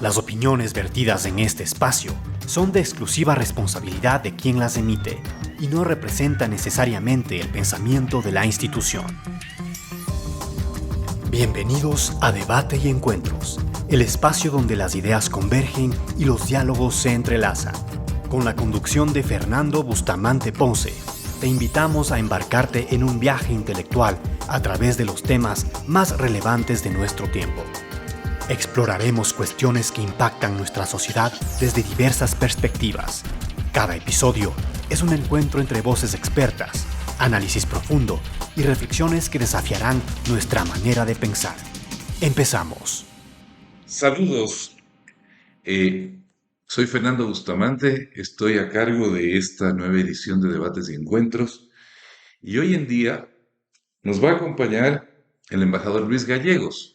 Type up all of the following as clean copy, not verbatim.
Las opiniones vertidas en este espacio son de exclusiva responsabilidad de quien las emite y no representan necesariamente el pensamiento de la institución. Bienvenidos a Debate y Encuentros, el espacio donde las ideas convergen y los diálogos se entrelazan. Con la conducción de Fernando Bustamante Ponce, te invitamos a embarcarte en un viaje intelectual a través de los temas más relevantes de nuestro tiempo. Exploraremos cuestiones que impactan nuestra sociedad desde diversas perspectivas. Cada episodio es un encuentro entre voces expertas, análisis profundo y reflexiones que desafiarán nuestra manera de pensar. Empezamos. Saludos, soy Fernando Bustamante, estoy a cargo de esta nueva edición de Debates y Encuentros y hoy en día nos va a acompañar el embajador Luis Gallegos,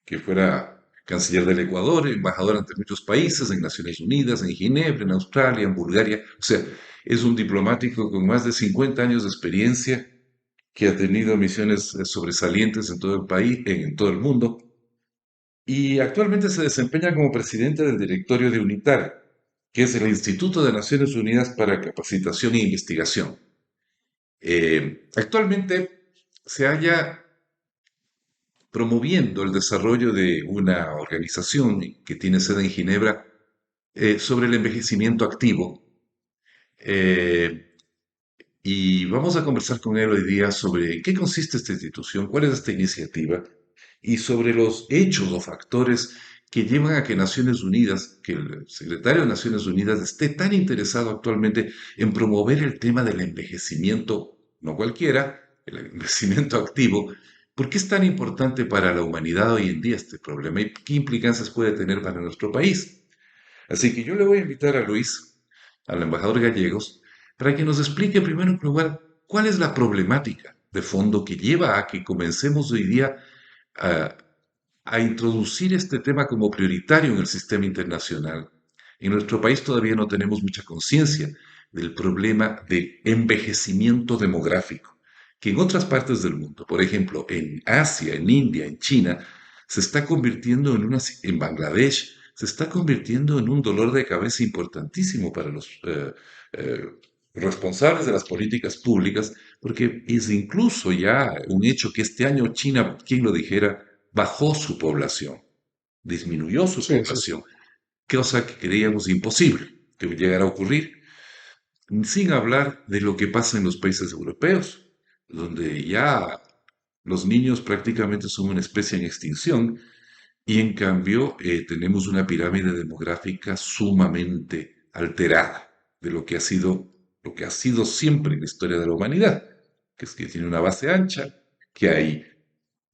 que fuera canciller del Ecuador, embajador ante muchos países, en Naciones Unidas, en Ginebra, en Australia, en Bulgaria. O sea, es un diplomático con más de 50 años de experiencia que ha tenido misiones sobresalientes en todo el país, en todo el mundo. Y actualmente se desempeña como presidente del directorio de UNITAR, que es el Instituto de Naciones Unidas para Capacitación e Investigación. Actualmente se halla promoviendo el desarrollo de una organización que tiene sede en Ginebra sobre el envejecimiento activo. Eh, y vamos a conversar con él hoy día sobre en qué consiste esta institución, cuál es esta iniciativa y sobre los hechos o factores que llevan a que Naciones Unidas, que el secretario de Naciones Unidas esté tan interesado actualmente en promover el tema del envejecimiento, no cualquiera, el envejecimiento activo. ¿Por qué es tan importante para la humanidad hoy en día este problema y qué implicancias puede tener para nuestro país? Así que yo le voy a invitar a Luis, al embajador Gallegos, para que nos explique en primer lugar cuál es la problemática de fondo que lleva a que comencemos hoy día a, a introducir este tema como prioritario en el sistema internacional. En nuestro país todavía no tenemos mucha conciencia del problema de envejecimiento demográfico, que en otras partes del mundo, por ejemplo, en Asia, en India, en China, se está convirtiendo en Bangladesh, se está convirtiendo en un dolor de cabeza importantísimo para los eh, responsables de las políticas públicas, porque es incluso ya un hecho que este año China, quien lo dijera, bajó su población, disminuyó su Sí, sí, sí. población, cosa que creíamos imposible que llegara a ocurrir, sin hablar de lo que pasa en los países europeos, donde ya los niños prácticamente son una especie en extinción y en cambio tenemos una pirámide demográfica sumamente alterada de lo que ha sido siempre en la historia de la humanidad, que es que tiene una base ancha, que hay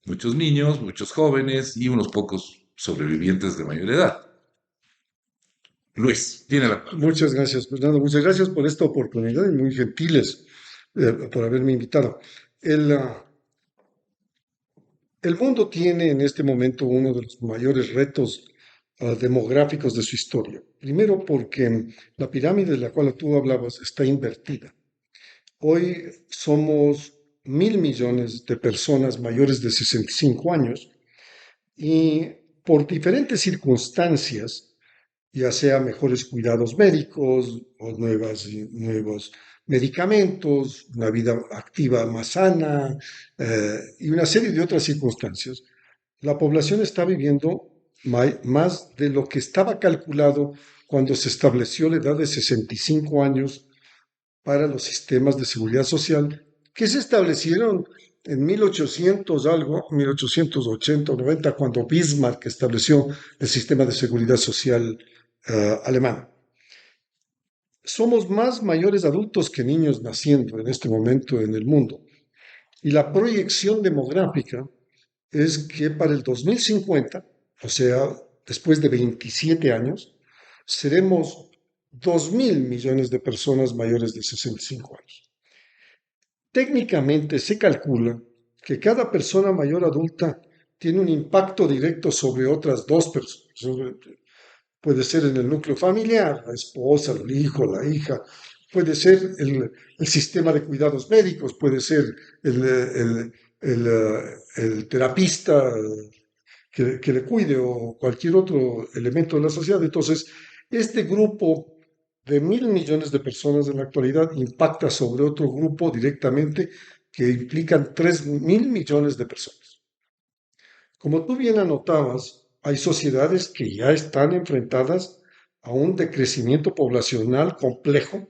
muchos niños, muchos jóvenes y unos pocos sobrevivientes de mayor edad. Luis, tiene la palabra. Muchas gracias, Fernando. Muchas gracias por esta oportunidad y muy gentiles por haberme invitado. El, ah, el mundo tiene en este momento uno de los mayores retos demográficos de su historia. Primero porque la pirámide de la cual tú hablabas está invertida. Hoy somos 1.000 millones de personas mayores de 65 años y por diferentes circunstancias, ya sea mejores cuidados médicos o nuevos medicamentos, una vida activa más sana y una serie de otras circunstancias, la población está viviendo más de lo que estaba calculado cuando se estableció la edad de 65 años para los sistemas de seguridad social que se establecieron en 1800 algo, 1880 o 90, cuando Bismarck estableció el sistema de seguridad social alemán. Somos más mayores adultos que niños naciendo en este momento en el mundo. Y la proyección demográfica es que para el 2050, o sea, después de 27 años, seremos 2.000 millones de personas mayores de 65 años. Técnicamente se calcula que cada persona mayor adulta tiene un impacto directo sobre otras dos personas. Puede ser en el núcleo familiar, la esposa, el hijo, la hija, puede ser el sistema de cuidados médicos, puede ser el, el terapista que le cuide o cualquier otro elemento de la sociedad. Entonces, este grupo de 1.000 millones de personas en la actualidad impacta sobre otro grupo directamente que implican 3.000 millones de personas. Como tú bien anotabas, hay sociedades que ya están enfrentadas a un decrecimiento poblacional complejo,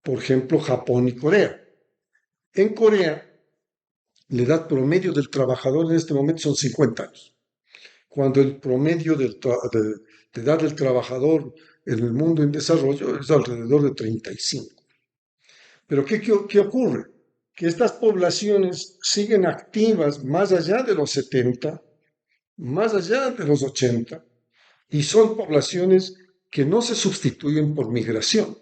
por ejemplo, Japón y Corea. En Corea, la edad promedio del trabajador en este momento son 50 años, cuando el promedio de edad del trabajador en el mundo en desarrollo es alrededor de 35. Pero ¿qué ocurre? Que estas poblaciones siguen activas más allá de los 70, más allá de los 80, y son poblaciones que no se sustituyen por migración.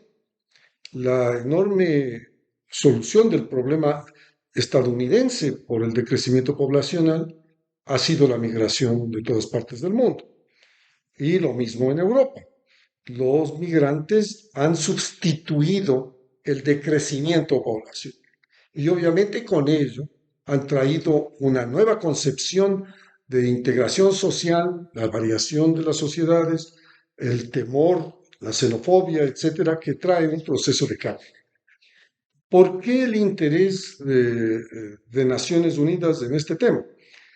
La enorme solución del problema estadounidense por el decrecimiento poblacional ha sido la migración de todas partes del mundo. Y lo mismo en Europa. Los migrantes han sustituido el decrecimiento poblacional. Y obviamente con ello han traído una nueva concepción de integración social, la variación de las sociedades, el temor, la xenofobia, etcétera, que trae un proceso de cambio. ¿Por qué el interés de Naciones Unidas en este tema?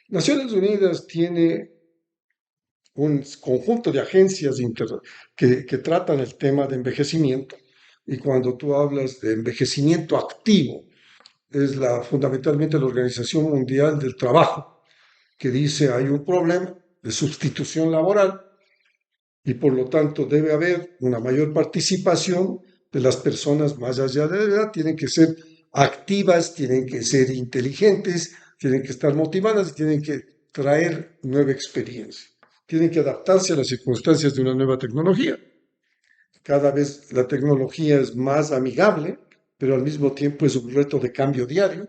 Naciones Unidas tiene un conjunto de agencias que tratan el tema de envejecimiento, y cuando tú hablas de envejecimiento activo, es fundamentalmente la Organización Mundial del Trabajo, que dice hay un problema de sustitución laboral y por lo tanto debe haber una mayor participación de las personas más allá de la edad, tienen que ser activas, tienen que ser inteligentes, tienen que estar motivadas y tienen que traer nueva experiencia, tienen que adaptarse a las circunstancias de una nueva tecnología. Cada vez la tecnología es más amigable, pero al mismo tiempo es un reto de cambio diario,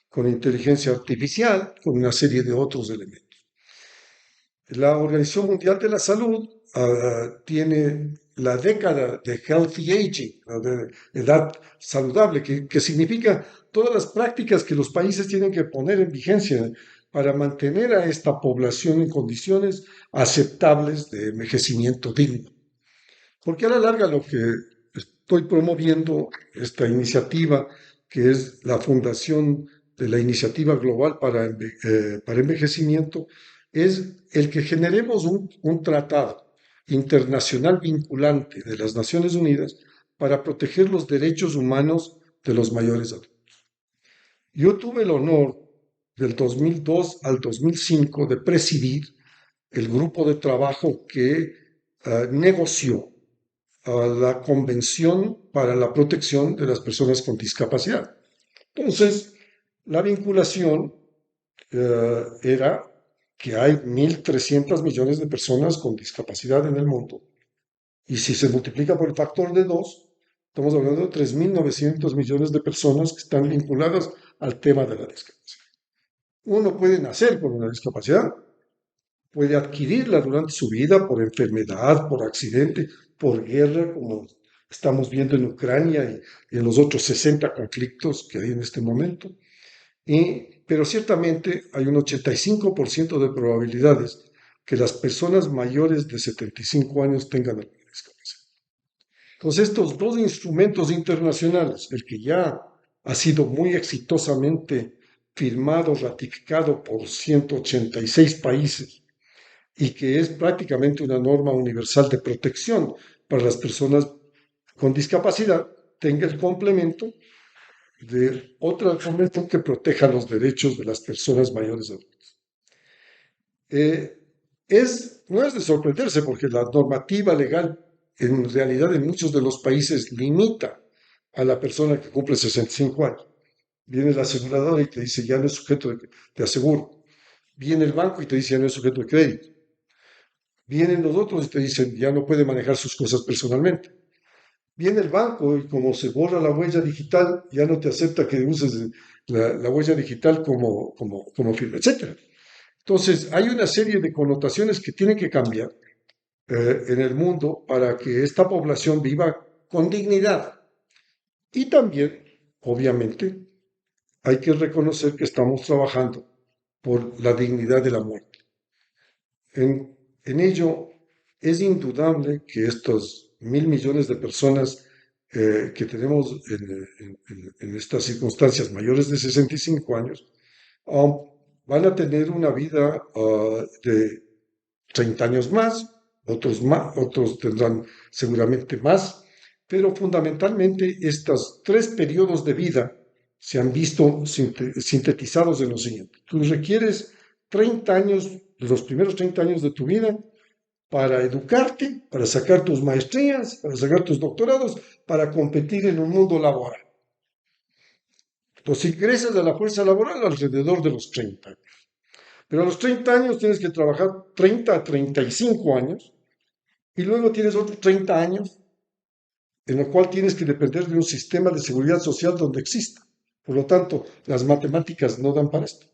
con inteligencia artificial, con una serie de otros elementos. La Organización Mundial de la Salud tiene la década de Healthy Aging, de edad saludable, que significa todas las prácticas que los países tienen que poner en vigencia para mantener a esta población en condiciones aceptables de envejecimiento digno. Porque a la larga lo que estoy promoviendo, esta iniciativa, que es la fundación de la Iniciativa Global para Envejecimiento, es el que generemos un tratado internacional vinculante de las Naciones Unidas para proteger los derechos humanos de los mayores adultos. Yo tuve el honor del 2002 al 2005 de presidir el grupo de trabajo que negoció la Convención para la Protección de las Personas con Discapacidad. Entonces, la vinculación era que hay 1.300 millones de personas con discapacidad en el mundo. Y si se multiplica por el factor de 2, estamos hablando de 3.900 millones de personas que están vinculadas al tema de la discapacidad. Uno puede nacer con una discapacidad, puede adquirirla durante su vida por enfermedad, por accidente, por guerra, como estamos viendo en Ucrania y en los otros 60 conflictos que hay en este momento. Pero ciertamente hay un 85% de probabilidades que las personas mayores de 75 años tengan alguna discapacidad. Entonces, estos dos instrumentos internacionales, el que ya ha sido muy exitosamente firmado, ratificado por 186 países, y que es prácticamente una norma universal de protección para las personas con discapacidad, tenga el complemento de otra convención que proteja los derechos de las personas mayores adultas. No es de sorprenderse porque la normativa legal en realidad en muchos de los países limita a la persona que cumple 65 años. Viene la aseguradora y te dice ya no es sujeto de aseguro. Viene el banco y te dice ya no es sujeto de crédito. Vienen los otros y te dicen ya no puede manejar sus cosas personalmente. Viene el banco y como se borra la huella digital, ya no te acepta que uses la huella digital como firma, etc. Entonces, hay una serie de connotaciones que tienen que cambiar en el mundo para que esta población viva con dignidad. Y también, obviamente, hay que reconocer que estamos trabajando por la dignidad de la muerte. En ello, es indudable que estos 1.000 millones de personas que tenemos en estas circunstancias mayores de 65 años um, van a tener una vida de 30 años más, otros tendrán seguramente más, pero fundamentalmente estos tres periodos de vida se han visto sintetizados en lo siguiente. Tú requieres 30 años, los primeros 30 años de tu vida, para educarte, para sacar tus maestrías, para sacar tus doctorados, para competir en un mundo laboral. Entonces ingresas a la fuerza laboral alrededor de los 30 años. Pero a los 30 años tienes que trabajar 30 a 35 años y luego tienes otros 30 años en el cual tienes que depender de un sistema de seguridad social donde exista. Por lo tanto, las matemáticas no dan para esto.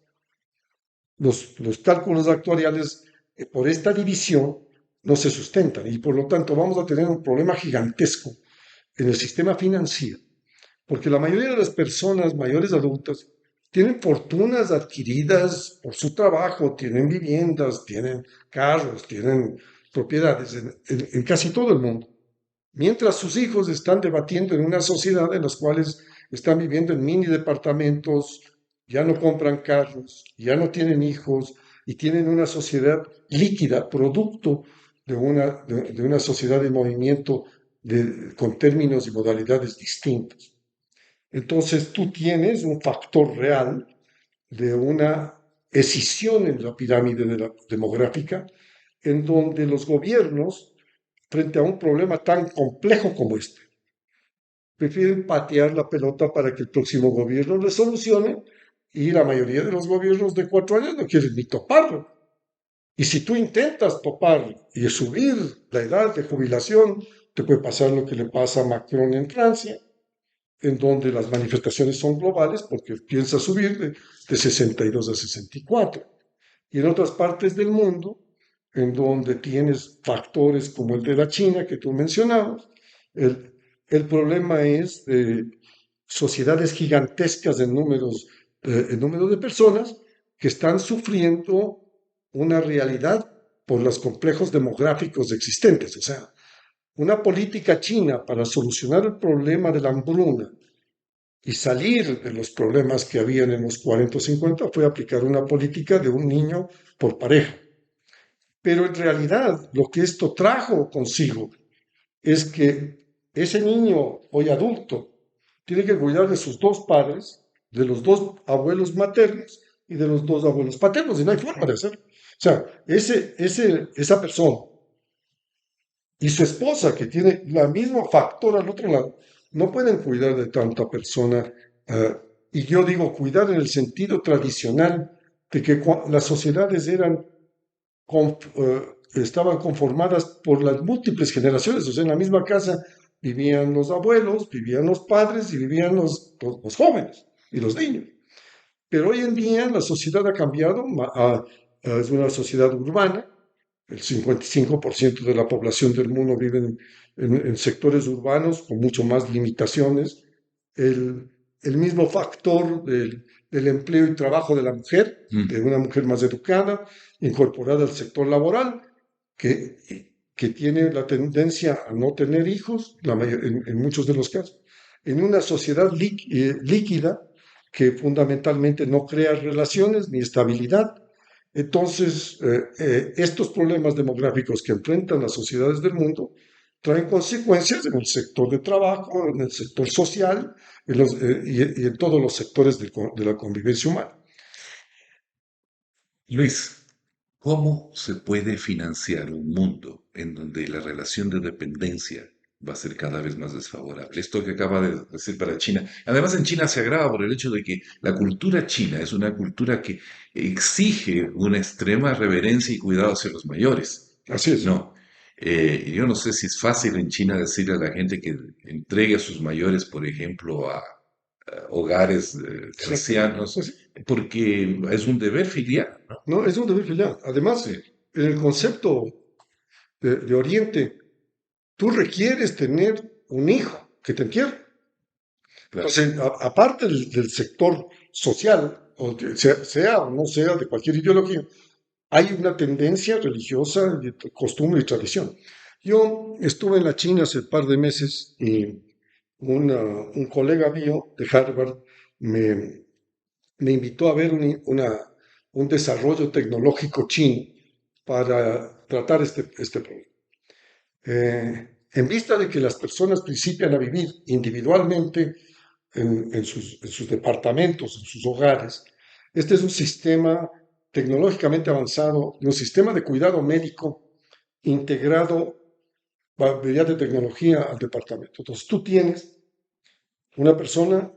Los cálculos actuariales por esta división no se sustentan y por lo tanto vamos a tener un problema gigantesco en el sistema financiero, porque la mayoría de las personas mayores adultas tienen fortunas adquiridas por su trabajo, tienen viviendas, tienen carros, tienen propiedades en casi todo el mundo, mientras sus hijos están debatiendo en una sociedad en las cuales están viviendo en mini departamentos, ya no compran carros, ya no tienen hijos y tienen una sociedad líquida, producto de una sociedad de movimiento con términos y modalidades distintos. Entonces tú tienes un factor real de una escisión en la pirámide demográfica, en donde los gobiernos, frente a un problema tan complejo como este, prefieren patear la pelota para que el próximo gobierno le solucione, y la mayoría de los gobiernos de 4 años no quieren ni toparlo. Y si tú intentas topar y subir la edad de jubilación, te puede pasar lo que le pasa a Macron en Francia, en donde las manifestaciones son globales porque piensa subir de 62 a 64. Y en otras partes del mundo, en donde tienes factores como el de la China que tú mencionabas, el problema es sociedades gigantescas en número de personas que están sufriendo una realidad por los complejos demográficos existentes. O sea, una política china para solucionar el problema de la hambruna y salir de los problemas que habían en los 40 o 50 fue aplicar una política de un niño por pareja. Pero en realidad lo que esto trajo consigo es que ese niño hoy adulto tiene que cuidar de sus dos padres, de los dos abuelos maternos y de los dos abuelos paternos, y no hay forma de hacerlo. O sea, esa persona y su esposa, que tiene el mismo factor al otro lado, no pueden cuidar de tanta persona. Y yo digo cuidar en el sentido tradicional de que las sociedades estaban conformadas por las múltiples generaciones. O sea, en la misma casa vivían los abuelos, vivían los padres y vivían los jóvenes y los niños. Pero hoy en día la sociedad ha cambiado, es una sociedad urbana. El 55% de la población del mundo vive en sectores urbanos con mucho más limitaciones. El mismo factor del empleo y trabajo de la mujer, de una mujer más educada, incorporada al sector laboral, que tiene la tendencia a no tener hijos, en muchos de los casos, en una sociedad líquida que fundamentalmente no crea relaciones ni estabilidad. Entonces, estos problemas demográficos que enfrentan las sociedades del mundo traen consecuencias en el sector de trabajo, en el sector social y en todos los sectores de la convivencia humana. Luis, ¿cómo se puede financiar un mundo en donde la relación de dependencia va a ser cada vez más desfavorable? Esto que acaba de decir para China. Además, en China se agrava por el hecho de que la cultura china es una cultura que exige una extrema reverencia y cuidado hacia los mayores. Así es. No. Yo no sé si es fácil en China decirle a la gente que entregue a sus mayores, por ejemplo, a hogares ancianos, Pues, porque es un deber filial, ¿no? no, es un deber filial. Además, Sí, en el concepto de Oriente, tú requieres tener un hijo que te entierre. claro. Entonces, aparte del sector social, o sea o no sea de cualquier ideología, hay una tendencia religiosa, costumbre y tradición. Yo estuve en la China hace un par de meses y un colega mío de Harvard me, me invitó a ver un desarrollo tecnológico chino para tratar este problema. En vista de que las personas principian a vivir individualmente en sus departamentos, en sus hogares, este es un sistema tecnológicamente avanzado, un sistema de cuidado médico integrado mediante tecnología al departamento. Entonces tú tienes una persona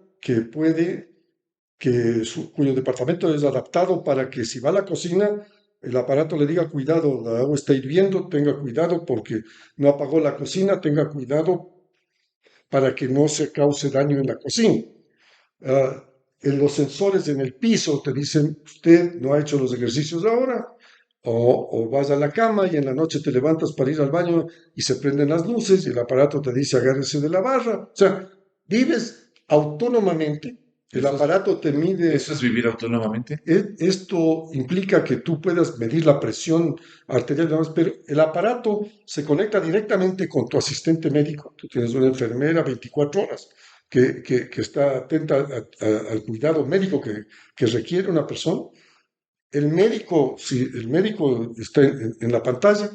cuyo departamento es adaptado para que si va a la cocina, el aparato le diga cuidado, la agua está hirviendo, tenga cuidado porque no apagó la cocina, tenga cuidado para que no se cause daño en la cocina. Ah, en los sensores en el piso te dicen, usted no ha hecho los ejercicios ahora, o vas a la cama y en la noche te levantas para ir al baño y se prenden las luces y el aparato te dice agárrese de la barra. O sea, vives autónomamente, el Eso es, aparato te mide. eso es vivir autónomamente. Esto implica que tú puedas medir la presión arterial, y demás, pero el aparato se conecta directamente con tu asistente médico. Tú tienes una enfermera 24 horas que está atenta al cuidado médico que requiere una persona. El médico, si el médico está en la pantalla,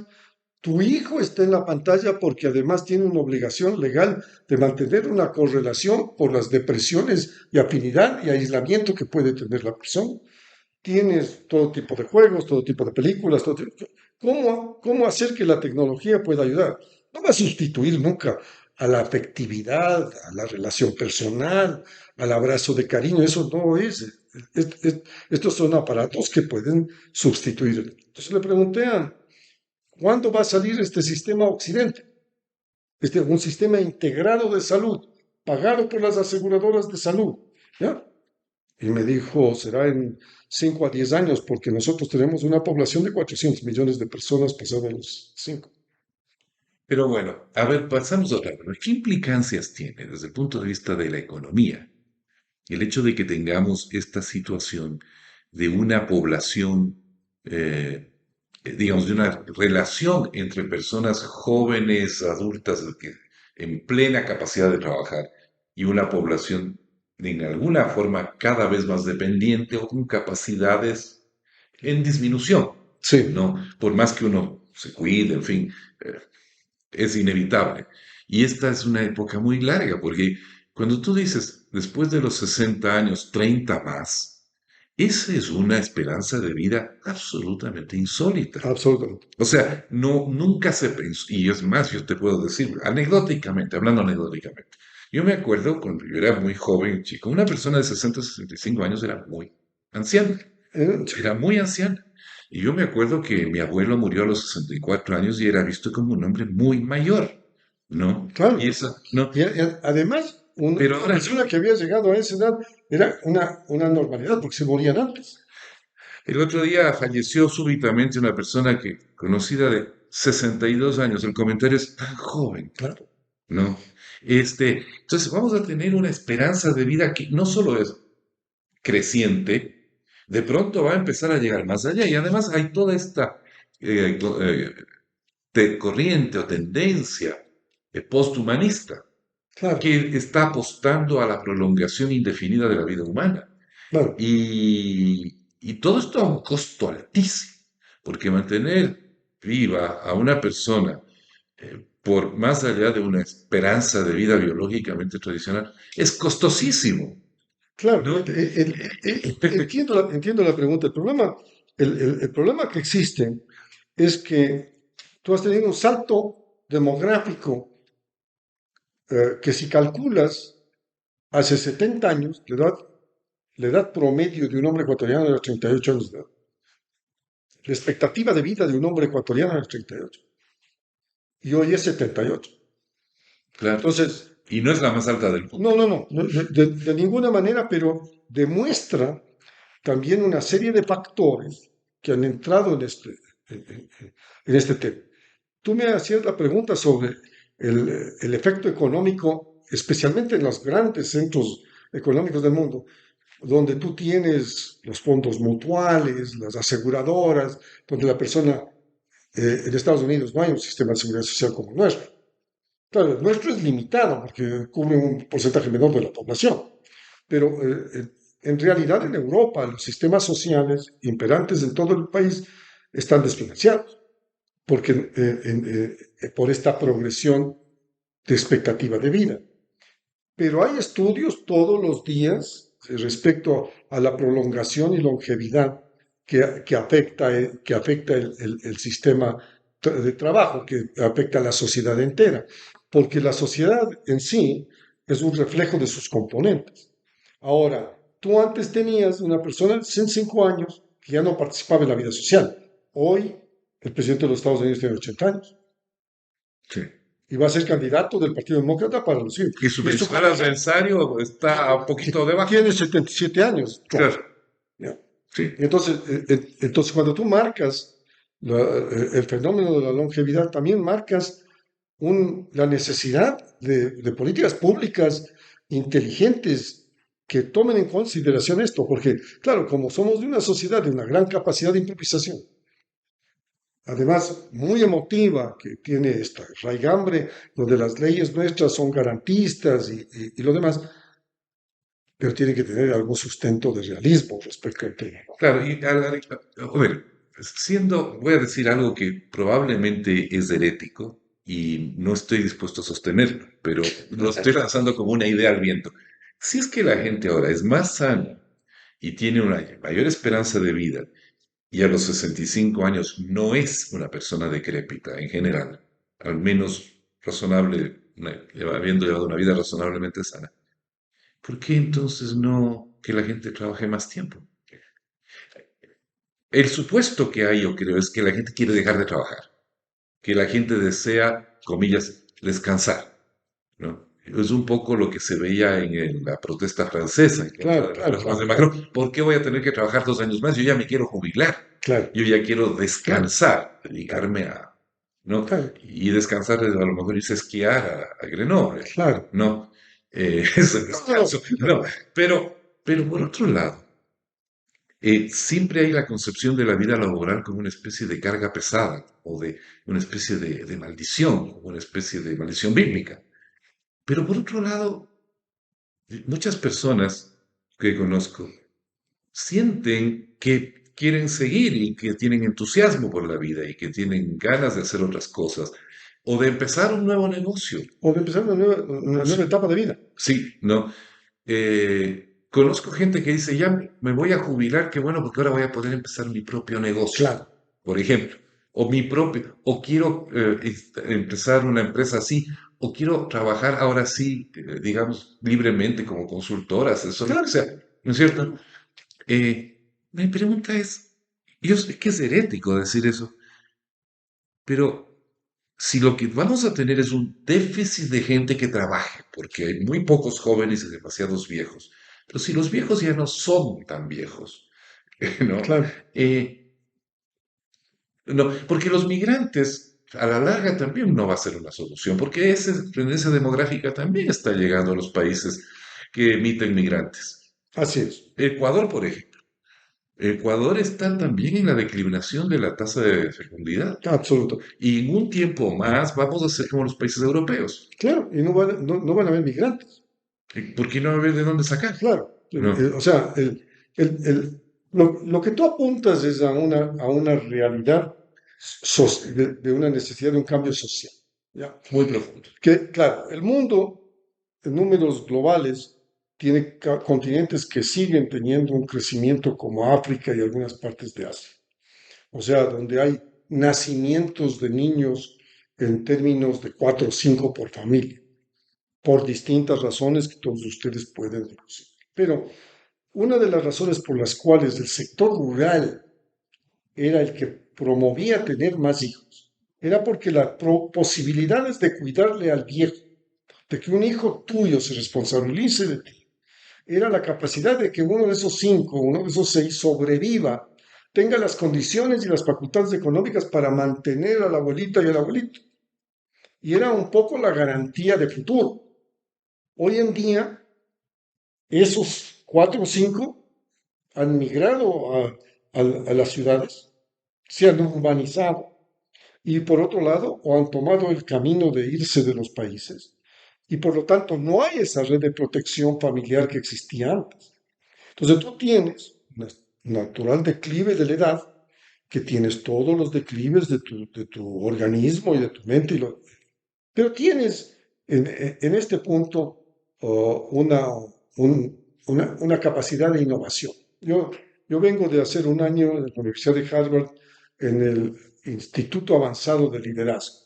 tu hijo está en la pantalla porque además tiene una obligación legal de mantener una correlación por las depresiones y afinidad y aislamiento que puede tener la persona. Tienes todo tipo de juegos, todo tipo de películas, ¿Cómo hacer que la tecnología pueda ayudar? No va a sustituir nunca a la afectividad, a la relación personal, al abrazo de cariño, eso no es. Estos son aparatos que pueden sustituir. Entonces le pregunté ¿cuándo va a salir este sistema Occidente? Un sistema integrado de salud, pagado por las aseguradoras de salud. ¿Ya? Y me dijo, será en 5 a 10 años, porque nosotros tenemos una población de 400 millones de personas pasados los 5. Pero bueno, a ver, pasamos a otra. ¿Qué implicancias tiene desde el punto de vista de la economía el hecho de que tengamos esta situación de una población, digamos, de una relación entre personas jóvenes, adultas, en plena capacidad de trabajar y una población en alguna forma cada vez más dependiente o con capacidades en disminución, Sí, ¿no? Por más que uno se cuide, en fin, eh, es inevitable. Y esta es una época muy larga, porque cuando tú dices después de los 60 años, 30 más, esa es una esperanza de vida absolutamente insólita. absolutamente. O sea, no, nunca se pensó, y es más, yo te puedo decir, anecdóticamente, hablando anecdóticamente, yo me acuerdo cuando yo era muy joven, chico, una persona de 60, 65 años era muy anciana, Sí, era muy anciana. Y yo me acuerdo que mi abuelo murió a los 64 años y era visto como un hombre muy mayor, ¿no? Y claro. eso, ¿no? Y además, Pero una ahora, persona que había llegado a esa edad era una normalidad, porque se morían antes. el otro día falleció súbitamente una persona que, conocida de 62 años. El comentario es tan joven, Claro, ¿no? Entonces vamos a tener una esperanza de vida que no solo es creciente, de pronto va a empezar a llegar más allá. Y además hay toda esta corriente o tendencia posthumanista claro, que está apostando a la prolongación indefinida de la vida humana. claro. Y todo esto a un costo altísimo, porque mantener viva a una persona por más allá de una esperanza de vida biológicamente tradicional es costosísimo, Claro, ¿no? entiendo la pregunta. El problema que existe es que tú has tenido un salto demográfico que si calculas hace 70 años, la edad promedio de un hombre ecuatoriano era 38 años de edad. La expectativa de vida de un hombre ecuatoriano era 38 y hoy es 78. Claro. Entonces, Y no es la más alta del mundo. no, de ninguna manera, pero demuestra también una serie de factores que han entrado en este tema. Tú me hacías la pregunta sobre el efecto económico, especialmente en los grandes centros económicos del mundo. donde tú tienes los fondos mutuales, las aseguradoras, donde la persona, en Estados Unidos no hay un sistema de seguridad social como el nuestro. Claro, el nuestro es limitado porque cubre un porcentaje menor de la población, pero en realidad en Europa los sistemas sociales imperantes en todo el país están desfinanciados porque, por esta progresión de expectativa de vida. Pero hay estudios todos los días respecto a la prolongación y longevidad que afecta el sistema de trabajo, que afecta a la sociedad entera, porque la sociedad en sí es un reflejo de sus componentes. Ahora, tú antes tenías una persona de 105 años que ya no participaba en la vida social. Hoy, el presidente de los Estados Unidos tiene 80 años Sí. y va a ser candidato del Partido Demócrata para los siguientes. Y su principal adversario está un poquito debajo. Tiene 77 años, Trump. Claro, ¿Ya? sí. Y entonces, cuando tú marcas el fenómeno de la longevidad, también marcas la necesidad de políticas públicas inteligentes que tomen en consideración esto, porque, claro, como somos de una sociedad de una gran capacidad de improvisación, además muy emotiva, que tiene esta raigambre, donde las leyes nuestras son garantistas y lo demás, pero tiene que tener algún sustento de realismo respecto al tema. Claro, a ver, voy a decir algo que probablemente es herético y no estoy dispuesto a sostenerlo, pero lo estoy lanzando como una idea al viento. Si es que la gente ahora es más sana y tiene una mayor esperanza de vida y a los 65 años no es una persona decrépita en general, al menos razonable, habiendo llevado una vida razonablemente sana, ¿por qué entonces no que la gente trabaje más tiempo? El supuesto que hay, yo creo, es que la gente quiere dejar de trabajar, que la gente desea, comillas, descansar, ¿no? Es un poco lo que se veía en la protesta francesa, en contra Claro, de las claro, reformas de claro, Macron. ¿Por qué voy a tener que trabajar 2 años más? Yo ya me quiero jubilar, claro, yo ya quiero claro, descansar, dedicarme a, ¿no? claro, Y descansar es a lo mejor irse a esquiar a Grenoble, claro. ¿no? Es el No, no, descanso, ¿no? Pero por otro lado, siempre hay la concepción de la vida laboral como una especie de carga pesada o de una especie de maldición, como una especie de maldición bíblica. Pero por otro lado, muchas personas que conozco sienten que quieren seguir y que tienen entusiasmo por la vida y que tienen ganas de hacer otras cosas o de empezar un nuevo negocio. O de empezar una nueva Sí, etapa de vida. sí, ¿no? Conozco gente que dice, ya me voy a jubilar, qué bueno, porque ahora voy a poder empezar mi propio negocio, Claro, por ejemplo, o quiero empezar una empresa así, o quiero trabajar ahora sí, digamos, libremente como consultora, asesor, lo que claro, sea, ¿no es cierto? Mi pregunta es, yo sé que es herético decir eso, pero si lo que vamos a tener es un déficit de gente que trabaje, porque hay muy pocos jóvenes y demasiados viejos, pero si los viejos ya no son tan viejos, ¿no? claro. Eh, no, porque los migrantes a la larga también no va a ser una solución, porque esa tendencia demográfica también está llegando a los países que emiten migrantes. Así es, Ecuador, por ejemplo. Ecuador está también en la declinación de la tasa de fecundidad. absoluto. Y en un tiempo más vamos a ser como los países europeos. Claro, y no van a haber migrantes. ¿Por qué no haber de dónde sacar? Claro, No, o sea, lo que tú apuntas es a una realidad de una necesidad de un cambio social. ¿Ya? muy profundo. Que, claro, el mundo, en números globales, tiene continentes que siguen teniendo un crecimiento como África y algunas partes de Asia. O sea, donde hay nacimientos de niños en términos de 4 o 5 por familia, por distintas razones que todos ustedes pueden deducir. Pero una de las razones por las cuales el sector rural era el que promovía tener más hijos era porque las posibilidades de cuidarle al viejo, de que un hijo tuyo se responsabilice de ti, era la capacidad de que uno de esos 5, uno de esos 6 sobreviva, tenga las condiciones y las facultades económicas para mantener a la abuelita y al abuelito. Y era un poco la garantía de futuro. Hoy en día, esos cuatro o cinco han migrado a las ciudades, se han urbanizado y por otro lado, o han tomado el camino de irse de los países y por lo tanto no hay esa red de protección familiar que existía antes. Entonces tú tienes un natural declive de la edad, que tienes todos los declives de tu organismo y de tu mente, pero tienes en este punto una capacidad de innovación. Yo vengo de hacer un año en la Universidad de Harvard en el Instituto Avanzado de Liderazgo.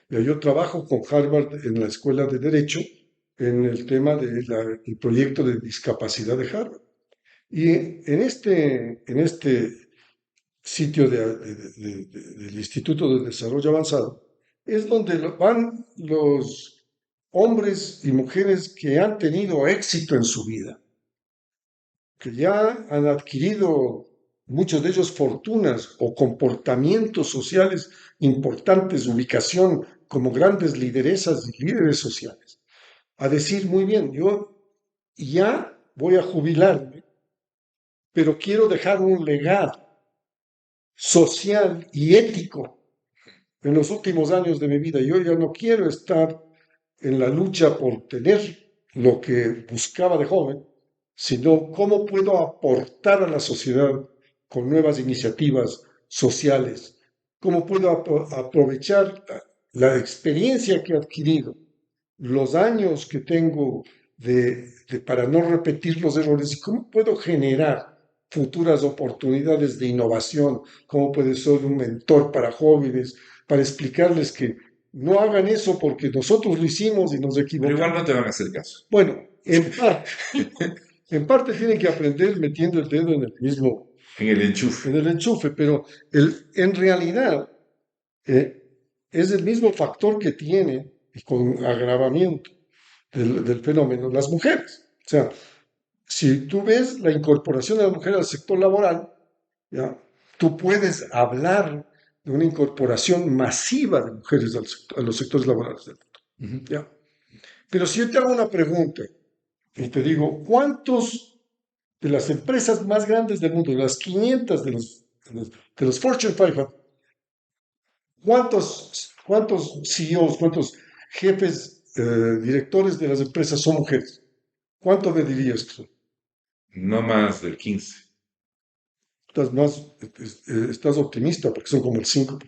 Yo trabajo con Harvard en la Escuela de Derecho en el tema del proyecto de discapacidad de Harvard. Y en este sitio del Instituto de Desarrollo Avanzado es donde van los hombres y mujeres que han tenido éxito en su vida, que ya han adquirido, muchos de ellos, fortunas o comportamientos sociales importantes, ubicación como grandes lideresas y líderes sociales, a decir, muy bien, yo ya voy a jubilarme, pero quiero dejar un legado social y ético en los últimos años de mi vida. Yo ya no quiero estar en la lucha por tener lo que buscaba de joven, sino cómo puedo aportar a la sociedad con nuevas iniciativas sociales, cómo puedo aprovechar la experiencia que he adquirido, los años que tengo para no repetir los errores y cómo puedo generar futuras oportunidades de innovación, cómo puedo ser un mentor para jóvenes, para explicarles que no hagan eso porque nosotros lo hicimos y nos Pero equivocamos. igual no te van a hacer caso. Bueno, en parte tienen que aprender metiendo el dedo En el enchufe. en el enchufe, pero en realidad es el mismo factor que tiene, y con agravamiento del fenómeno, las mujeres. O sea, si tú ves la incorporación de las mujeres al sector laboral, ¿ya? Tú puedes hablar de una incorporación masiva de mujeres a los sectores laborales del mundo, ¿ya? Pero si yo te hago una pregunta y te digo, ¿cuántos de las empresas más grandes del mundo, de las 500 de los Fortune 500, cuántos CEOs, cuántos jefes, directores de las empresas son mujeres? ¿Cuánto me dirías que son? No más del 15. Estás optimista porque son como el 5%.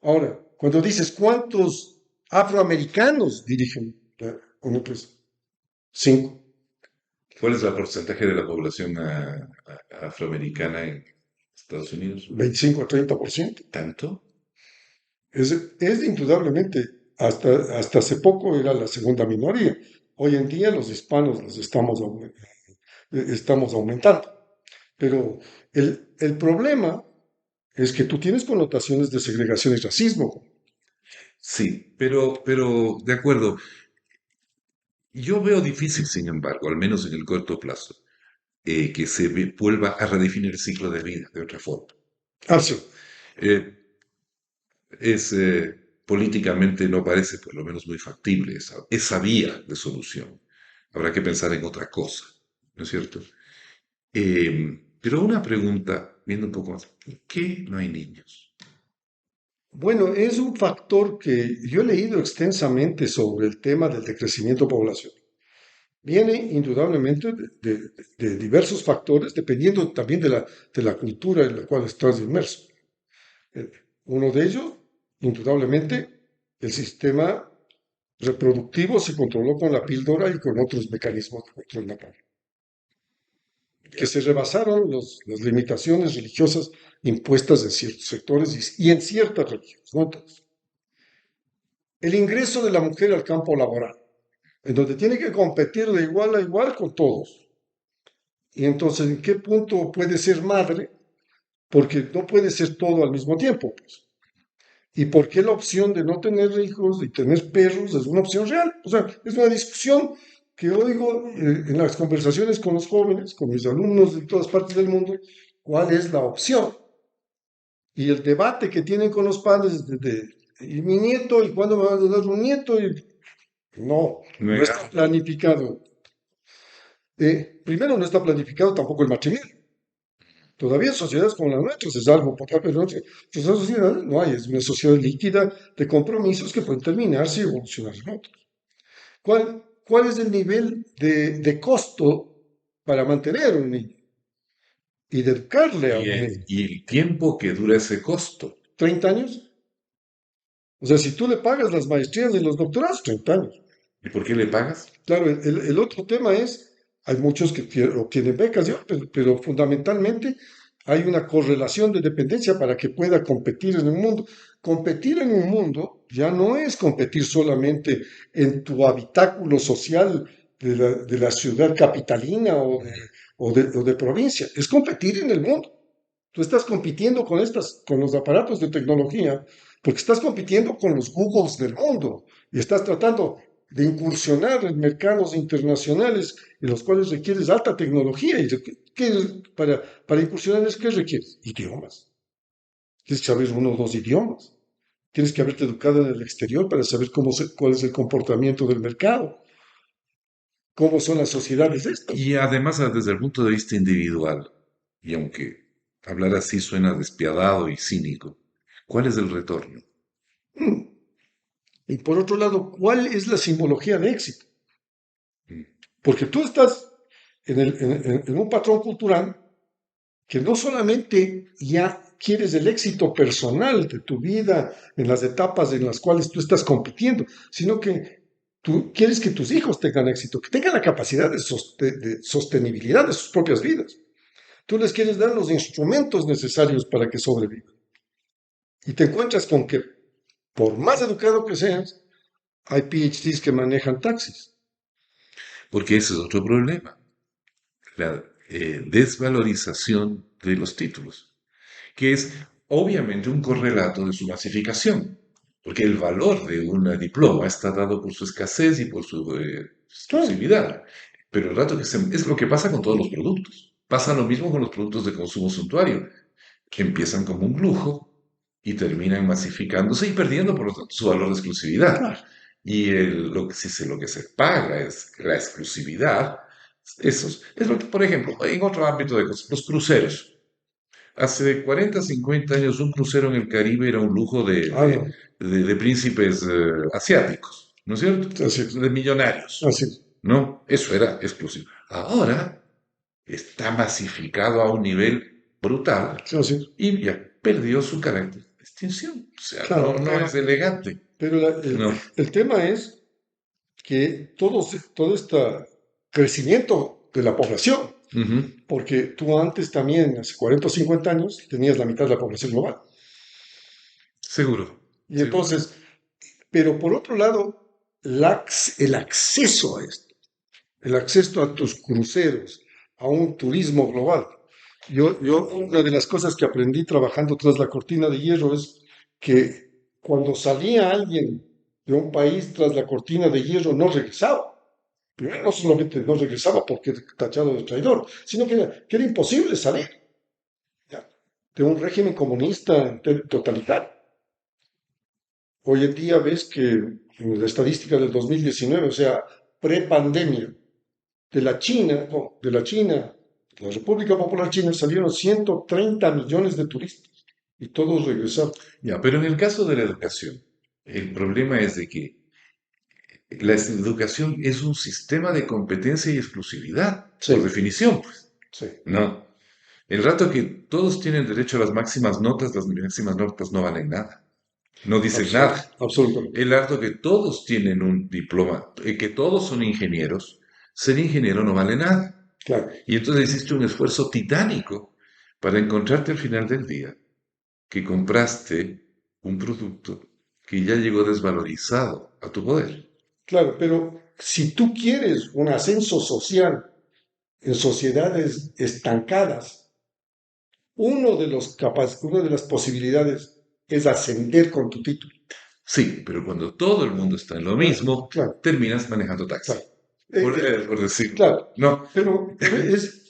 Ahora, cuando dices cuántos afroamericanos dirigen una empresa, 5, ¿Cuál es el porcentaje de la población afroamericana en Estados Unidos? 25 a 30%. ¿Tanto? Es indudablemente, hasta hace poco era la segunda minoría. Hoy en día los hispanos los estamos aumentando. Pero el problema es que tú tienes connotaciones de segregación y racismo. Sí, pero de acuerdo. Yo veo difícil, sin embargo, al menos en el corto plazo, que se vuelva a redefinir el ciclo de vida de otra forma. Arcio, Eh, políticamente no parece, por lo menos, muy factible esa vía de solución. Habrá que pensar en otra cosa, ¿no es cierto? Pero una pregunta, viendo un poco más, ¿por qué no hay niños? bueno, es un factor que yo he leído extensamente sobre el tema del decrecimiento poblacional. Viene indudablemente de diversos factores, dependiendo también de la cultura en la cual estás inmerso. Eh, Uno de ellos, indudablemente, el sistema reproductivo se controló con la píldora y con otros mecanismos de control natural, que se rebasaron las limitaciones religiosas impuestas en ciertos sectores y en ciertas religiones, no todas. El ingreso de la mujer al campo laboral, en donde tiene que competir de igual a igual con todos. Y entonces, ¿en qué punto puede ser madre? Porque no puede ser todo al mismo tiempo, pues. ¿Y por qué la opción de no tener hijos y tener perros es una opción real? O sea, es una discusión que oigo en las conversaciones con los jóvenes, con mis alumnos de todas partes del mundo, ¿cuál es la opción? Y el debate que tienen con los padres ¿y mi nieto? ¿Y cuándo me van a dar un nieto? Y no está planificado. Primero, no está planificado tampoco el matrimonio. Todavía en sociedades como las nuestras es algo potable, pero en otras sociedades no hay. Es una sociedad líquida de compromisos que pueden terminarse y evolucionar en otros. ¿Cuál es el nivel de costo para mantener un niño y de educarle a un niño? Y el tiempo que dura ese costo. ¿30 años? O sea, si tú le pagas las maestrías y los doctorados, 30 años. ¿Y por qué le pagas? Claro, el otro tema es, hay muchos que obtienen becas, pero fundamentalmente hay una correlación de dependencia para que pueda competir en el mundo. Competir en un mundo ya no es competir solamente en tu habitáculo social de la ciudad capitalina o de provincia, es competir en el mundo. Tú estás compitiendo con los aparatos de tecnología, porque estás compitiendo con los Googles del mundo y estás tratando de incursionar en mercados internacionales en los cuales requieres alta tecnología. ¿Y para incursionar qué requieres? Idiomas. Tienes que saber uno o dos idiomas. Tienes que haberte educado en el exterior para saber cuál es el comportamiento del mercado, cómo son las sociedades estas. Y además, desde el punto de vista individual, y aunque hablar así suena despiadado y cínico, ¿cuál es el retorno? Mm. Y por otro lado, ¿cuál es la simbología de éxito? Mm. Porque tú estás en un patrón cultural que no solamente ya quieres el éxito personal de tu vida en las etapas en las cuales tú estás compitiendo, sino que tú quieres que tus hijos tengan éxito, que tengan la capacidad de sostenibilidad de sus propias vidas. Tú les quieres dar los instrumentos necesarios para que sobrevivan. Y te encuentras con que, por más educado que seas, hay PhDs que manejan taxis. Porque ese es otro problema, la desvalorización de los títulos, que es obviamente un correlato de su masificación, porque el valor de un diploma está dado por su escasez y por su Claro, exclusividad. Pero el rato es lo que pasa con todos los productos. Pasa lo mismo con los productos de consumo suntuario, que empiezan como un lujo y terminan masificándose y perdiendo por lo tanto su valor de exclusividad. claro. Y lo que se paga es la exclusividad. Es lo que, por ejemplo, en otro ámbito de cosas, los cruceros. Hace 40, 50 años un crucero en el Caribe era un lujo Ah, no. de príncipes asiáticos, ¿no es cierto? Así es. De millonarios, Así es. ¿no? Eso era exclusivo. Ahora está masificado a un nivel brutal Así es. y ya perdió su carácter de distinción. O sea, Claro, no es elegante, pero ¿no? el tema es que todo este crecimiento de la población, Ujú, porque tú antes también, hace 40 o 50 años, tenías la mitad de la población global. seguro, Y seguro. entonces, pero por otro lado, el acceso a esto, el acceso a tus cruceros, a un turismo global. Una de las cosas que aprendí trabajando tras la cortina de hierro es que cuando salía alguien de un país tras la cortina de hierro no regresaba. Primero, no solamente no regresaba porque era tachado de traidor, sino que era imposible salir, ¿ya?, de un régimen comunista totalitario. Hoy en día ves que en la estadística del 2019, o sea, prepandemia, de la República Popular China, salieron 130 millones de turistas y todos regresaron. Ya, pero en el caso de la educación, el problema es de que la educación es un sistema de competencia y exclusividad, Sí, por definición, pues, sí, ¿no? El rato que todos tienen derecho a las máximas notas no valen nada, no dicen nada. absolutamente. El rato que todos tienen un diploma, que todos son ingenieros, ser ingeniero no vale nada. Claro, Y entonces hiciste un esfuerzo titánico para encontrarte al final del día que compraste un producto que ya llegó desvalorizado a tu poder. claro, pero si tú quieres un ascenso social en sociedades estancadas, una de las posibilidades es ascender con tu título. Sí, pero cuando todo el mundo está en lo mismo, Claro, terminas manejando taxi, claro. Eh, eh, por decirlo. claro, No, pero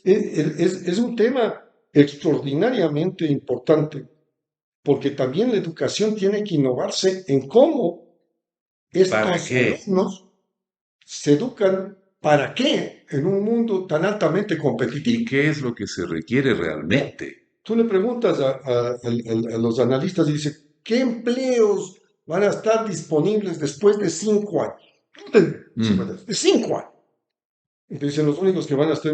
es un tema extraordinariamente importante porque también la educación tiene que innovarse en cómo ¿para estos qué? alumnos se educan ¿para qué en un mundo tan altamente ¿Y competitivo? qué es lo que se requiere realmente? Tú le preguntas a los analistas y dice, ¿qué empleos van a estar disponibles después de 5 años? No de Mm, 50 años, de 5 años. Y te dicen, los únicos que van a, estar,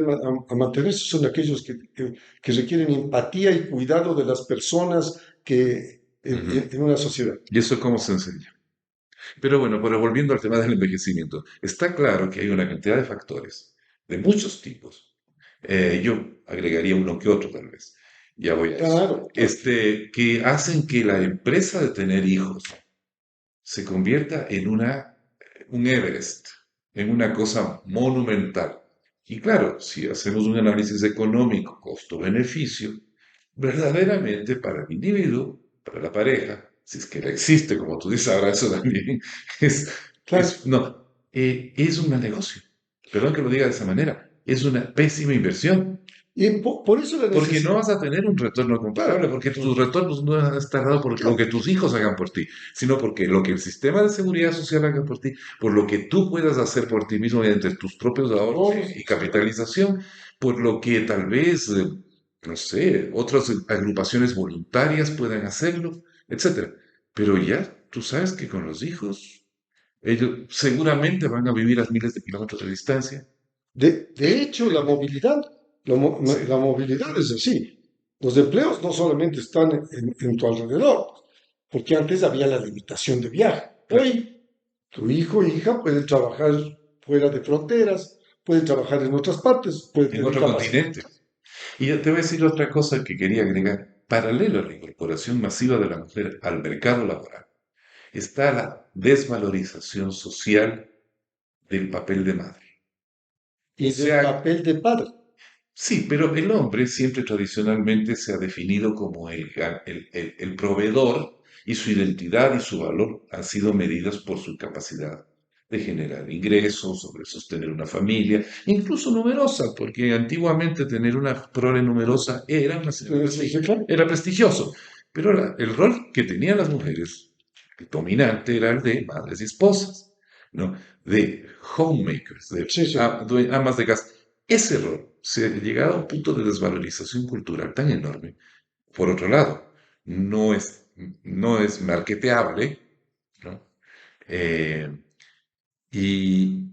a mantenerse son aquellos que requieren empatía y cuidado de las personas que ujú. en una sociedad. ¿Y eso cómo se enseña? Pero bueno, pero volviendo al tema del envejecimiento, está claro que hay una cantidad de factores de muchos tipos. Yo agregaría uno que otro tal vez. Ya voy a eso. Claro, claro. Que hacen que la empresa de tener hijos se convierta en un Everest, en una cosa monumental. Y claro, si hacemos un análisis económico, costo-beneficio, verdaderamente para el individuo, para la pareja, si es que la existe, como tú dices ahora, eso también Claro. no, es un mal negocio. Perdón que lo diga de esa manera, es una pésima inversión. Y por eso la Porque no necesidad. vas a tener un retorno comparable, Claro, porque tus retornos no van a estar dados por lo claro, que tus hijos hagan por ti, sino porque lo que el sistema de seguridad social haga por ti, por lo que tú puedas hacer por ti mismo mediante tus propios ahorros ahorros, y exactamente. capitalización, por lo que tal vez, no sé, otras agrupaciones voluntarias puedan hacerlo, etcétera. Pero ya tú sabes que con los hijos, ellos seguramente van a vivir a miles de kilómetros de distancia. De hecho, Sí. la movilidad es así. Los empleos no solamente están en tu alrededor, porque antes había la limitación de viaje. Claro. Hoy, tu hijo o hija pueden trabajar fuera de fronteras, pueden trabajar en otras partes, pueden En tener otro capacidad. continente. Y yo te voy a decir otra cosa que quería agregar. Paralelo a la incorporación masiva de la mujer al mercado laboral, está la desvalorización social del papel de madre. O Y del sea, papel de padre. sí, pero el hombre siempre tradicionalmente se ha definido como el proveedor y su identidad y su valor han sido medidas por su capacidad de generar ingresos, sobre sostener una familia, incluso numerosa, porque antiguamente tener una prole numerosa era, Sí, sí, claro. era prestigioso, pero el rol que tenían las mujeres, el dominante era el de madres y esposas, ¿no? De homemakers, de Sí, sí. amas de casa. Ese rol se ha llegado a un punto de desvalorización cultural tan enorme. Por otro lado, no es, no es marketeable, ¿no? Eh, y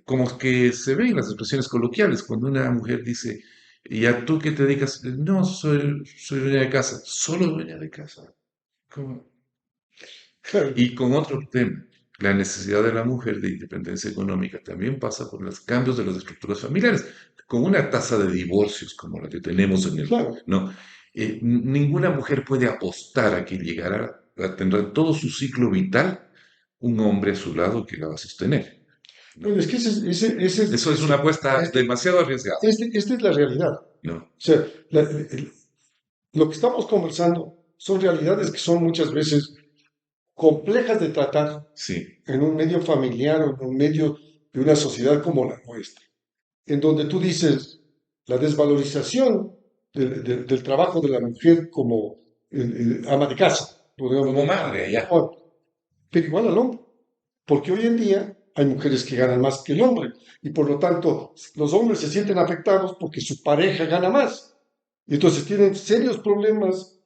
como que se ve en las expresiones coloquiales, cuando una mujer dice, ¿y a tú qué te dedicas? No, soy dueña de casa, solo dueña de casa. ¿Cómo? Claro. Y con otro tema, la necesidad de la mujer de independencia económica también pasa por los cambios de las estructuras familiares. Con una tasa de divorcios como la que tenemos en el, Claro. ¿no? Ninguna mujer puede apostar a que llegará a tener todo su ciclo vital un hombre a su lado que la va a sostener, ¿no? Bueno, es que Eso es una apuesta demasiado arriesgada, esta es la realidad. ¿no? O sea, lo que estamos conversando son realidades que son muchas veces complejas de tratar Sí. en un medio familiar o en un medio de una sociedad como la nuestra, en donde tú dices la desvalorización del trabajo de la mujer como ama de casa, podríamos Como decir, madre allá. pero igual al hombre, porque hoy en día hay mujeres que ganan más que el hombre y por lo tanto los hombres se sienten afectados porque su pareja gana más y entonces tienen serios problemas.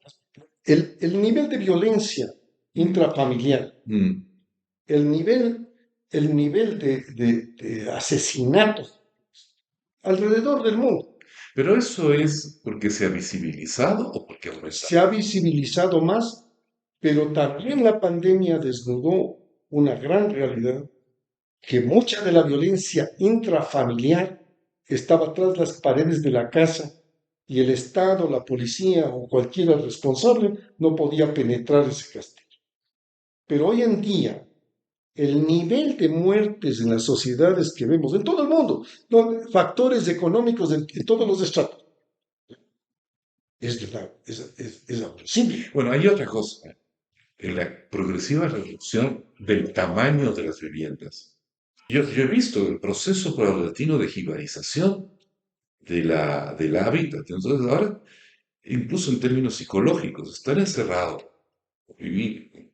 El nivel de violencia intrafamiliar, Mm. el nivel de asesinatos alrededor del mundo Pero eso es porque se ha visibilizado o porque ha se aumentado. ha visibilizado más, pero también la pandemia desnudó una gran realidad, que mucha de la violencia intrafamiliar estaba tras las paredes de la casa y el Estado, la policía o cualquiera responsable no podía penetrar ese castillo. Pero hoy en día, el nivel de muertes en las sociedades que vemos en todo el mundo, factores económicos en todos los estratos, es aborrecible. Bueno, hay otra cosa, en la progresiva reducción del tamaño de las viviendas. Yo he visto el proceso paulatino de jibarización del hábitat. Entonces, ahora, incluso en términos psicológicos, estar encerrado, vivir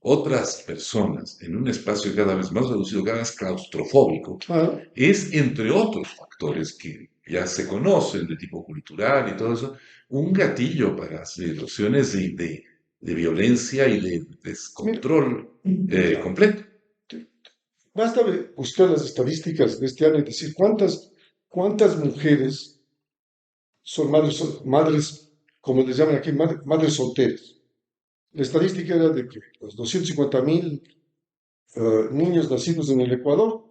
otras personas en un espacio cada vez más reducido, cada vez claustrofóbico, Ah, es, entre otros factores que ya se conocen de tipo cultural y todo eso, un gatillo para situaciones de violencia y de mira, descontrol completo. basta buscar las estadísticas de este año y decir cuántas mujeres son madres, como les llaman aquí, madres solteras. La estadística era de que los 250.000 niños nacidos en el Ecuador,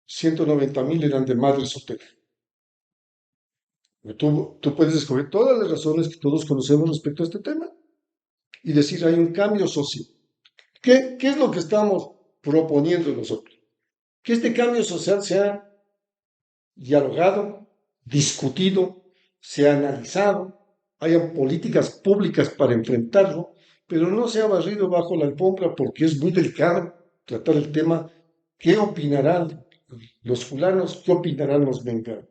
190.000 eran de madres solteras. Tú puedes escoger todas las razones que todos conocemos respecto a este tema y decir hay un cambio social. ¿Qué es lo que estamos proponiendo nosotros? Que este cambio social sea dialogado, discutido, sea analizado, haya políticas públicas para enfrentarlo, pero no sea barrido bajo la alfombra porque es muy delicado tratar el tema. ¿Qué opinarán los fulanos? ¿Qué opinarán los venganos?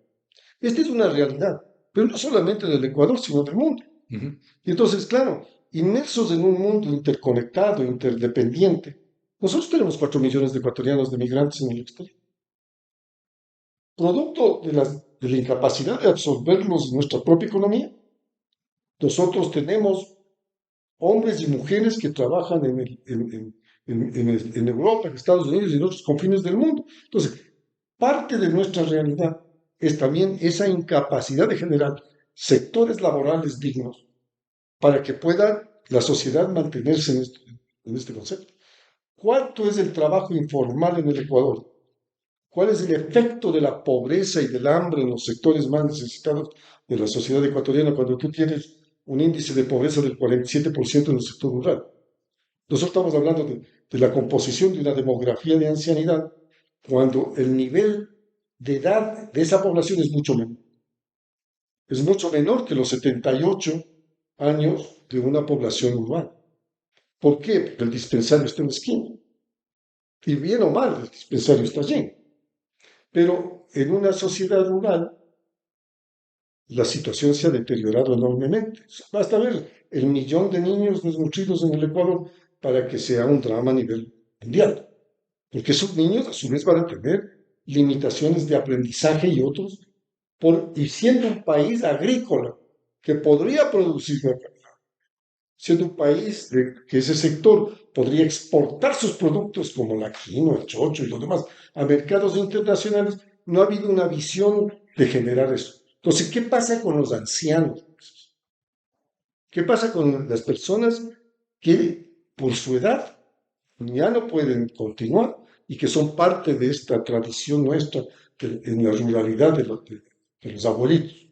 Esta es una realidad, pero no solamente del Ecuador, sino del mundo. Ujú. Y entonces, claro, inmersos en un mundo interconectado, interdependiente, nosotros tenemos 4 millones de ecuatorianos de migrantes en el exterior. Producto de la incapacidad de absorberlos en nuestra propia economía, nosotros tenemos hombres y mujeres que trabajan en Europa, en Estados Unidos y en otros confines del mundo. Entonces, parte de nuestra realidad es también esa incapacidad de generar sectores laborales dignos para que pueda la sociedad mantenerse en este concepto. ¿Cuánto es el trabajo informal en el Ecuador? ¿Cuál es el efecto de la pobreza y del hambre en los sectores más necesitados de la sociedad ecuatoriana cuando tú tienes un índice de pobreza del 47% en el sector rural? Nosotros estamos hablando de la composición de una demografía de ancianidad cuando el nivel de edad de esa población es mucho menor. Es mucho menor que los 78 años de una población urbana. ¿Por qué? Porque el dispensario está en la esquina. Y bien o mal, el dispensario está lleno. Pero en una sociedad rural, la situación se ha deteriorado enormemente. Basta ver el millón de niños desnutridos en el Ecuador para que sea un drama a nivel mundial. Porque esos niños a su vez van a tener limitaciones de aprendizaje y otros, y siendo un país agrícola que podría producir siendo un país que ese sector podría exportar sus productos como la quinoa, el chocho y lo demás a mercados internacionales, no ha habido una visión de generar eso. Entonces, ¿qué pasa con los ancianos? ¿Qué pasa con las personas que por su edad ya no pueden continuar y que son parte de esta tradición nuestra en la ruralidad de los abuelitos?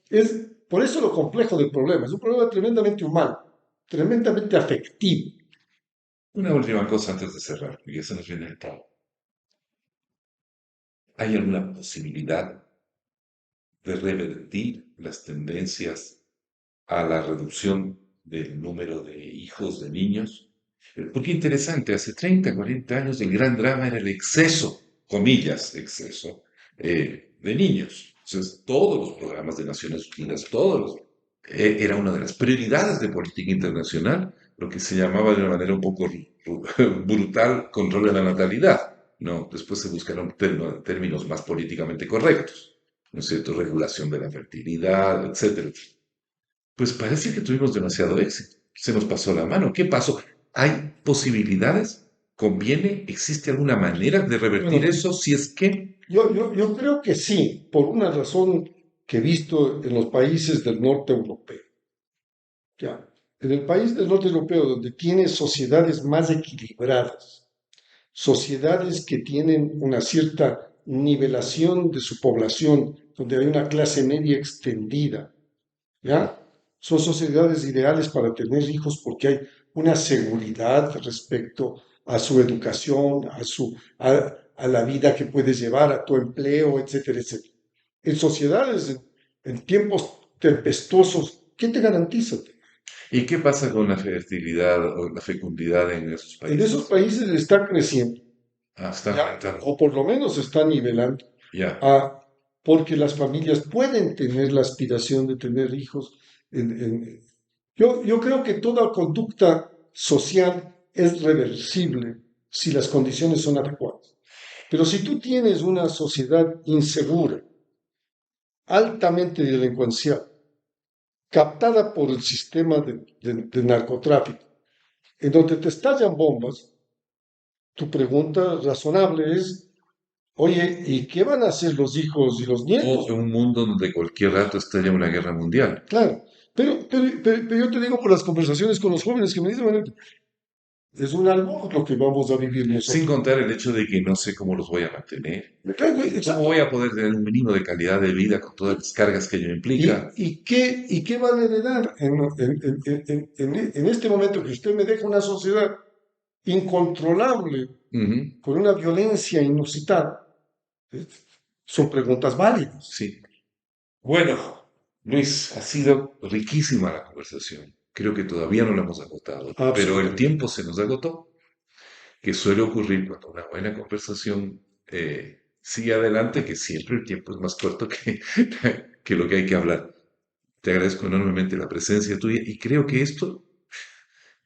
Es por eso lo complejo del problema. Es un problema tremendamente humano, tremendamente afectivo. Una última cosa antes de cerrar, porque ya se nos viene el tiempo. ¿Hay alguna posibilidad de revertir las tendencias a la reducción del número de hijos, de niños? Porque interesante, hace 30, 40 años el gran drama era el exceso, comillas, exceso, de niños. Entonces, todos los programas de Naciones Unidas, era una de las prioridades de política internacional, lo que se llamaba de una manera un poco brutal control de la natalidad. No, después se buscaron términos más políticamente correctos, ¿no es cierto? Regulación de la fertilidad, etcétera. Pues parece que tuvimos demasiado éxito. Se nos pasó la mano. ¿Qué pasó? ¿Hay posibilidades? ¿Conviene? ¿Existe alguna manera de revertir Bueno, eso? Si es que... yo creo que sí, por una razón que he visto en los países del norte europeo. Ya, en el país del norte europeo, donde tiene sociedades más equilibradas, sociedades que tienen una cierta nivelación de su población, donde hay una clase media extendida, ¿ya? Son sociedades ideales para tener hijos porque hay una seguridad respecto a su educación, a la vida que puedes llevar, a tu empleo, etcétera, etcétera. En sociedades, en tiempos tempestuosos, ¿qué te garantiza? ¿Y qué pasa con la fertilidad o la fecundidad en esos En esos países? países está creciendo, Ah, está ¿ya? aumentando. O por lo menos se está nivelando, Ya. porque las familias pueden tener la aspiración de tener hijos. Yo creo que toda conducta social es reversible si las condiciones son adecuadas. Pero si tú tienes una sociedad insegura, altamente delincuencial, captada por el sistema de narcotráfico, en donde te estallan bombas, tu pregunta razonable es, oye, ¿y qué van a hacer los hijos y los nietos? O en un mundo donde cualquier rato estalla una guerra mundial. Claro, pero yo te digo por las conversaciones con los jóvenes que me dicen, bueno, es un albur lo que vamos a vivir Sin nosotros. contar el hecho de que no sé cómo los voy a mantener. Claro, ¿Cómo exacto. voy a poder tener un mínimo de calidad de vida con todas las cargas que ello implica? ¿Y qué van a heredar en este momento que usted me deja una sociedad incontrolable, Ujú, con una violencia inusitada? ¿Eh? Son preguntas válidas. sí. Bueno, Luis, ha sido riquísima la conversación. Creo que todavía no la hemos agotado, pero el Absolutamente. tiempo se nos agotó, que suele ocurrir cuando una buena conversación sigue adelante, que siempre el tiempo es más corto que, que lo que hay que hablar. Te agradezco enormemente la presencia tuya y creo que esto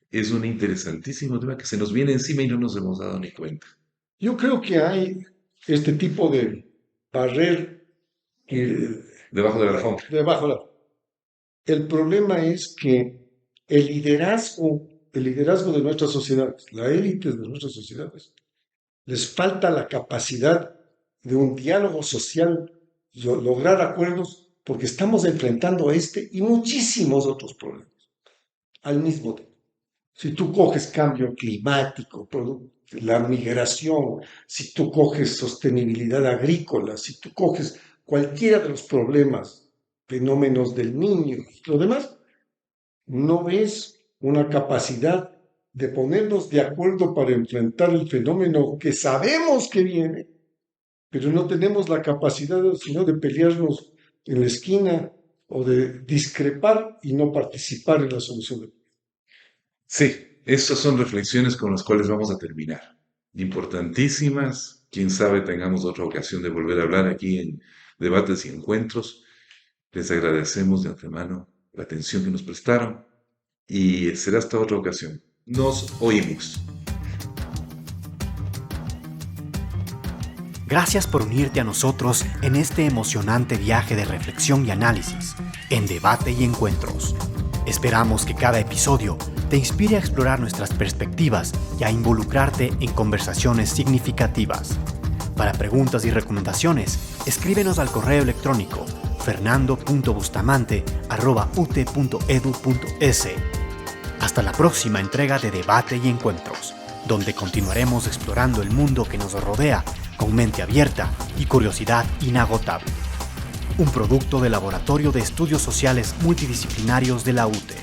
es un interesantísimo tema que se nos viene encima y no nos hemos dado ni cuenta. Yo creo que hay este tipo de barrer que Debajo de la alfombra. debajo de la... El problema es que el liderazgo de nuestras sociedades, la élite de nuestras sociedades, les falta la capacidad de un diálogo social, lograr acuerdos, porque estamos enfrentando este y muchísimos otros problemas al mismo tiempo. Si tú coges cambio climático, la migración, si tú coges sostenibilidad agrícola, si tú coges cualquiera de los problemas, fenómenos del niño y lo demás, no ves una capacidad de ponernos de acuerdo para enfrentar el fenómeno que sabemos que viene, pero no tenemos la capacidad sino de pelearnos en la esquina o de discrepar y no participar en la solución del... Sí, estas son reflexiones con las cuales vamos a terminar. Importantísimas. Quién sabe, tengamos otra ocasión de volver a hablar aquí en debates y encuentros. Les agradecemos de antemano la atención que nos prestaron y será hasta otra ocasión. Nos oímos. Gracias por unirte a nosotros en este emocionante viaje de reflexión y análisis en Debate y Encuentros. Esperamos que cada episodio te inspire a explorar nuestras perspectivas y a involucrarte en conversaciones significativas. Para preguntas y recomendaciones, escríbenos al correo electrónico fernando.bustamante@ut.edu.es. Hasta la próxima entrega de Debate y Encuentros, donde continuaremos explorando el mundo que nos rodea con mente abierta y curiosidad inagotable. Un producto del Laboratorio de Estudios Sociales Multidisciplinarios de la UTE.